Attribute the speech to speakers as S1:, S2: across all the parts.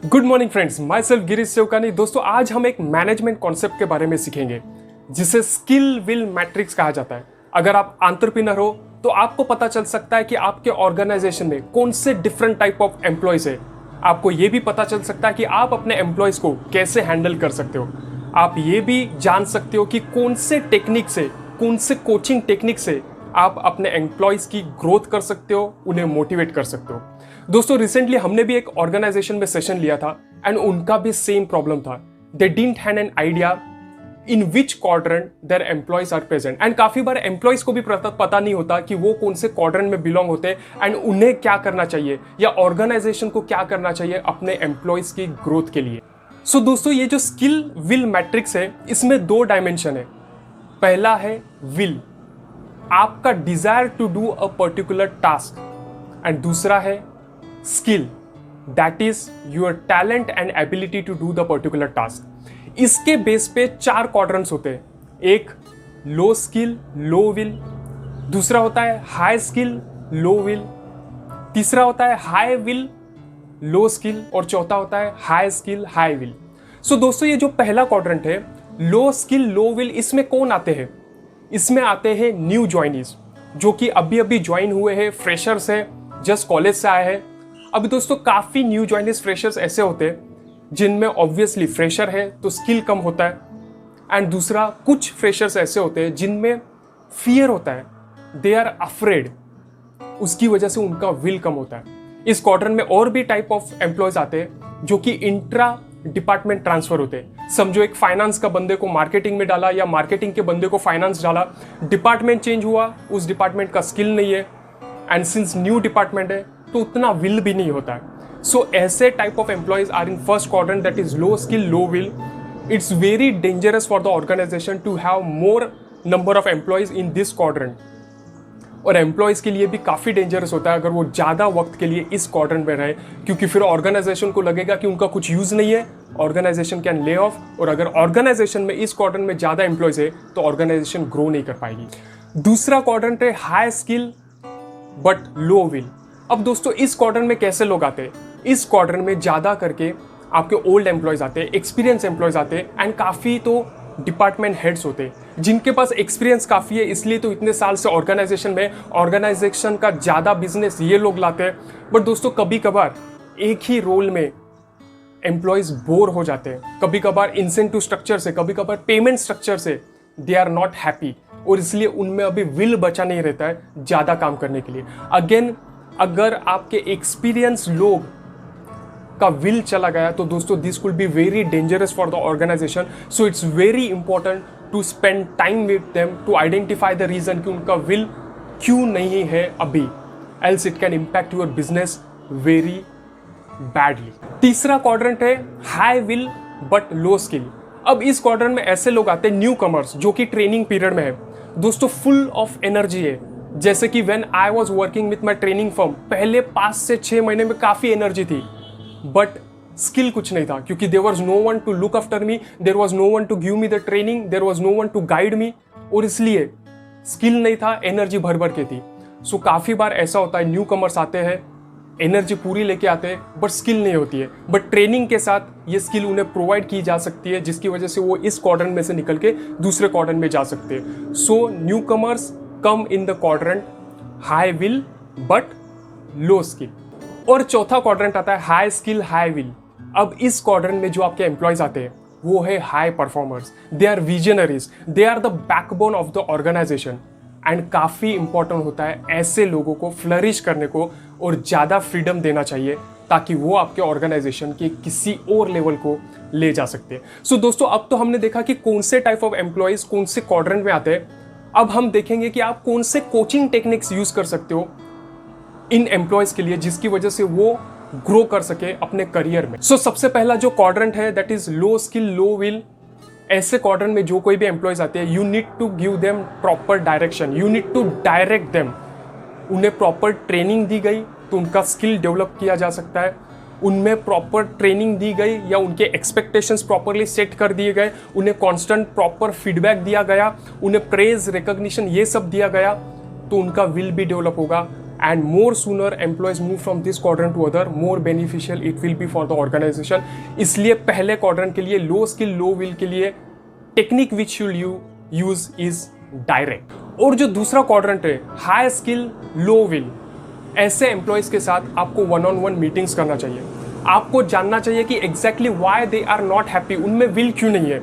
S1: Good morning friends, myself Girish Sevakani. दोस्तों आज हम एक मैनेजमेंट कॉन्सेप्ट के बारे में सीखेंगे जिसे स्किल विल मैट्रिक्स कहा जाता है। अगर आप एंटरप्रेन्योर हो तो आपको पता चल सकता है कि आपके ऑर्गेनाइजेशन में कौन से डिफरेंट टाइप ऑफ एम्प्लॉयज है। आपको ये भी पता चल सकता है कि आप अपने एम्प्लॉयज को कैसे हैंडल कर सकते हो। आप ये भी जान सकते हो कि कौन से टेक्निक से, कौन से कोचिंग टेक्निक से आप अपने एम्प्लॉयज की ग्रोथ कर सकते हो, उन्हें मोटिवेट कर सकते हो। दोस्तों रिसेंटली हमने भी एक ऑर्गेनाइजेशन में सेशन लिया था एंड उनका भी सेम प्रॉब्लम था। They didn't have an idea in which quadrant their employees are present. And काफी बार एम्प्लॉयज को भी पता नहीं होता कि वो कौन से क्वाड्रेंट में बिलोंग होते हैं एंड उन्हें क्या करना चाहिए या ऑर्गेनाइजेशन को क्या करना चाहिए अपने एम्प्लॉयज की ग्रोथ के लिए। सो दोस्तों ये जो स्किल विल मैट्रिक्स है इसमें दो डायमेंशन है। पहला है विल, आपका desire to do a particular task, and दूसरा है skill, that is your talent and ability to do the particular task. इसके बेस पे चार क्वाड्रेंट्स होते हैं। एक लो स्किल लो विल, दूसरा होता है हाई स्किल लो विल, तीसरा होता है हाई विल लो स्किल, और चौथा होता है हाई स्किल हाई विल। सो दोस्तों ये जो पहला क्वाड्रेंट है लो स्किल लो विल, इसमें कौन आते हैं? इसमें आते हैं न्यू ज्वाइनीज जो कि अभी अभी ज्वाइन हुए हैं, फ्रेशर्स है, जस्ट कॉलेज से आए हैं। अभी दोस्तों काफी न्यू ज्वाइनीज फ्रेशर्स ऐसे होते हैं जिनमें ऑब्वियसली फ्रेशर है तो स्किल कम होता है, एंड दूसरा कुछ फ्रेशर्स ऐसे होते हैं जिनमें फियर होता है, दे आर अफ्रेड, उसकी वजह से उनका विल कम होता है। इस क्वाड्रेंट में और भी टाइप ऑफ एम्प्लॉयज आते हैं जो कि इंट्रा डिपार्टमेंट ट्रांसफर होते हैं। समझो एक फाइनेंस का बंदे को मार्केटिंग में डाला या मार्केटिंग के बंदे को फाइनेंस डाला, डिपार्टमेंट चेंज हुआ, उस डिपार्टमेंट का स्किल नहीं है एंड सिंस न्यू डिपार्टमेंट है तो उतना विल भी नहीं होता है। सो ऐसे type of employees are in first quadrant, that is low skill low will. It's very dangerous for the organisation to have more number of employees in this quadrant, और employees के लिए भी काफी डेंजरस होता है अगर वो ज्यादा वक्त के लिए इस क्वाड्रेंट में रहे, क्योंकि फिर ऑर्गेनाइजेशन को लगेगा कि उनका कुछ यूज नहीं है, ऑर्गेनाइजेशन कैन ले ऑफ, और अगर ऑर्गेनाइजेशन में इस क्वाड्रेंट में ज्यादा एम्प्लॉयज है तो ऑर्गेनाइजेशन ग्रो नहीं कर पाएगी। दूसरा क्वाड्रेंट है high skill but low will. अब दोस्तों इस क्वाड्रेंट में कैसे लोग आते हैं? इस क्वाड्रेंट में ज्यादा करके आपके ओल्ड एम्प्लॉयज आते हैं, एक्सपीरियंस एम्प्लॉयज आते हैं, एंड काफी तो डिपार्टमेंट हेड्स होते हैं जिनके पास एक्सपीरियंस काफी है, इसलिए तो इतने साल से ऑर्गेनाइजेशन में, ऑर्गेनाइजेशन का ज्यादा बिजनेस ये लोग लाते हैं। बट दोस्तों कभी कभार एक ही रोल में एम्प्लॉयज बोर हो जाते हैं, कभी कभार इंसेंटिव स्ट्रक्चर से, कभी कभार पेमेंट स्ट्रक्चर से दे आर नॉट हैप्पी, और इसलिए उनमें अभी विल बचा नहीं रहता है ज्यादा काम करने के लिए। अगेन अगर आपके एक्सपीरियंस लोग का विल चला गया तो दोस्तों this could be very dangerous for the organisation. So it's very important to spend time with them to identify the reason कि उनका विल क्यों नहीं है अभी, else it can impact your business very badly. तीसरा क्वाड्रेंट है high will but low skill. अब इस क्वाड्रेंट में ऐसे लोग आते हैं न्यू कमर्स जो कि ट्रेनिंग पीरियड में है, दोस्तों फुल ऑफ एनर्जी है। जैसे कि when I was working with my training firm, पहले 5 से 6 महीने में काफी एनर्जी थी बट स्किल कुछ नहीं था, क्योंकि there was no one to look after me, there was no one to give me the training, there was no one to guide me, और इसलिए स्किल नहीं था, एनर्जी भर भर के थी। सो काफी बार ऐसा होता है न्यू कमर्स आते हैं, एनर्जी पूरी लेके आते हैं बट स्किल नहीं होती है, बट ट्रेनिंग के साथ ये स्किल उन्हें प्रोवाइड की जा सकती है जिसकी वजह से वो इस क्वाड्रेंट में से निकल के दूसरे क्वाड्रेंट में जा सकते हैं। So new commerce come in the quadrant high will but low skill. और चौथा क्वाड्रेंट आता है हाई स्किल हाई विल। अब इस क्वाड्रेंट में जो आपके एम्प्लॉयज आते हैं वो है high performers, they are visionaries, they are the backbone of the organisation, and काफी इंपॉर्टेंट होता है ऐसे लोगों को फ्लरिश करने को और ज्यादा फ्रीडम देना चाहिए ताकि वो आपके ऑर्गेनाइजेशन के किसी और लेवल को ले जा सकते हैं। सो दोस्तों अब तो हमने देखा कि कौन से टाइप ऑफ एम्प्लॉयज कौन से क्वाड्रेंट में आते हैं। अब हम देखेंगे कि आप कौन से कोचिंग टेक्निक्स यूज कर सकते हो इन एम्प्लॉयज के लिए जिसकी वजह से वो ग्रो कर सके अपने करियर में। सो सबसे पहला जो क्वाड्रेंट है that is low skill low will. ऐसे क्वाड्रेंट में जो कोई भी एम्प्लॉयज आते हैं, you need to give them proper direction, you need to direct them. उन्हें प्रॉपर ट्रेनिंग दी गई तो उनका स्किल डेवलप किया जा सकता है, उनमें प्रॉपर ट्रेनिंग दी गई या उनके एक्सपेक्टेशंस प्रॉपरली सेट कर दिए गए, उन्हें कांस्टेंट प्रॉपर फीडबैक दिया गया, उन्हें प्रेज रिकॉग्निशन ये सब दिया गया, तो उनका विल भी डेवलप होगा and more sooner employees move from this quadrant to other, more beneficial it will be for the organization. इसलिए पहले quadrant के लिए low skill low will के लिए technique which you use is direct. और जो दूसरा quadrant है high skill low will, ऐसे एम्प्लॉयज़ के साथ आपको वन ऑन वन मीटिंग्स करना चाहिए. आपको जानना चाहिए कि exactly why they are not happy, उनमें विल क्यों नहीं है.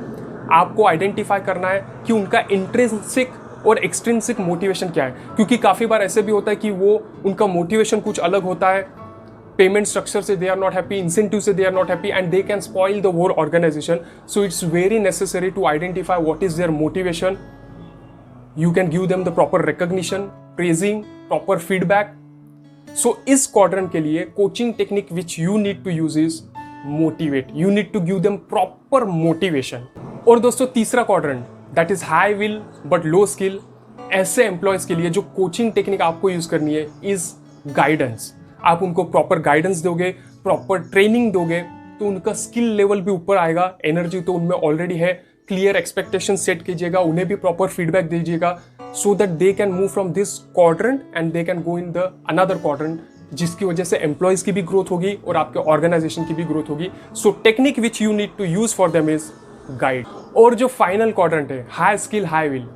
S1: आपको आइडेंटिफाई करना है कि उनका इंट्रिंसिक और एक्सट्रिंसिक मोटिवेशन क्या है, क्योंकि काफ़ी बार ऐसे भी होता है कि वो उनका मोटिवेशन कुछ अलग होता है. पेमेंट स्ट्रक्चर से they are not happy, incentive से they are not happy and they can spoil the whole organisation. So it's very necessary to identify what is their motivation. You can give them the proper recognition, praising, proper feedback. So इस quadrant के लिए coaching technique which you need to use is motivate. You need to give them proper motivation. और दोस्तों तीसरा quadrant that is high will but low skill, ऐसे employees के लिए जो कोचिंग टेक्निक आपको यूज करनी है इज गाइडेंस. आप उनको प्रॉपर गाइडेंस दोगे, प्रॉपर ट्रेनिंग दोगे तो उनका स्किल लेवल भी ऊपर आएगा. एनर्जी तो उनमें ऑलरेडी है. क्लियर एक्सपेक्टेशन सेट कीजिएगा, उन्हें भी प्रॉपर फीडबैक दीजिएगा so that they can move from this quadrant and they can go in the another quadrant, जिसकी वजह से एम्प्लॉयज की भी ग्रोथ होगी और आपके ऑर्गेनाइजेशन की भी ग्रोथ होगी. So technique which you need to use for them is guide. और जो फाइनल क्वाड्रेंट है हाई स्किल हाई विल,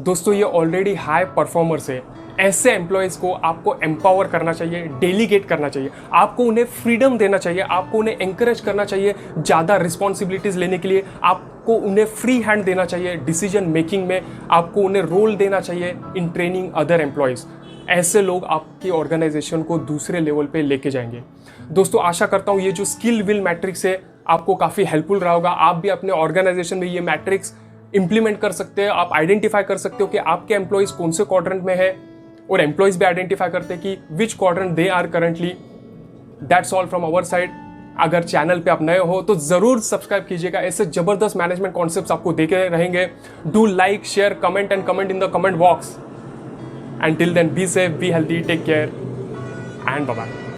S1: दोस्तों ये ऑलरेडी हाई परफॉर्मर्स है. ऐसे एम्प्लॉयज़ को आपको एम्पावर करना चाहिए, डेलीगेट करना चाहिए, आपको उन्हें फ्रीडम देना चाहिए, आपको उन्हें एंकरेज करना चाहिए ज़्यादा रिस्पॉन्सिबिलिटीज़ लेने के लिए, आपको उन्हें फ्री हैंड देना चाहिए डिसीजन मेकिंग में, आपको उन्हें रोल देना चाहिए इन ट्रेनिंग अदर एम्प्लॉयज़. ऐसे लोग आपकी ऑर्गेनाइजेशन को दूसरे लेवल पे लेके जाएंगे. दोस्तों आशा करता हूँ ये जो स्किल विल मैट्रिक्स है आपको काफ़ी हेल्पफुल रहा होगा. आप भी अपने ऑर्गेनाइजेशन में ये मैट्रिक्स इंप्लीमेंट कर सकते हैं. आप आइडेंटिफाई कर सकते हो कि आपके एम्प्लॉयज़ कौन से क्वाड्रेंट में है और एम्प्लॉयज़ भी आइडेंटिफाई करते हैं कि which quadrant they are currently. That's all from our side. अगर चैनल पे आप नए हो तो ज़रूर सब्सक्राइब कीजिएगा. ऐसे ज़बरदस्त मैनेजमेंट कॉन्सेप्ट्स आपको देखे रहेंगे. Do like share comment and comment in the comment box. Until then, be safe, be healthy, take care, and bye-bye.